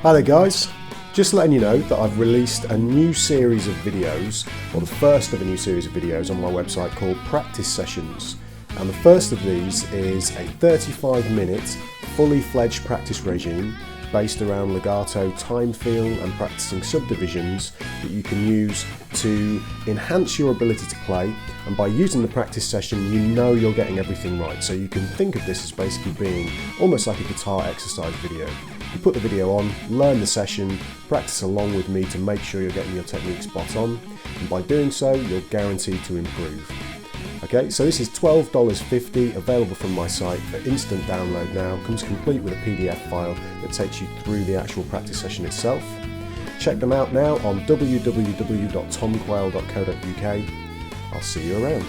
Hi there guys, just letting you know that I've released a new series of videos, or the first of a new series of videos on my website called Practice Sessions. And the first of these is a 35-minute fully fledged practice regime based around legato, time feel and practicing subdivisions that you can use to enhance your ability to play. And by using the practice session, you know you're getting everything right. So you can think of this as basically being almost like a guitar exercise video. You put the video on, learn the session, practice along with me to make sure you're getting your technique spot on, and by doing so, you're guaranteed to improve. Okay, so this is $12.50, available from my site for instant download now. Comes complete with a PDF file that takes you through the actual practice session itself. Check them out now on www.tomquayle.co.uk. I'll see you around.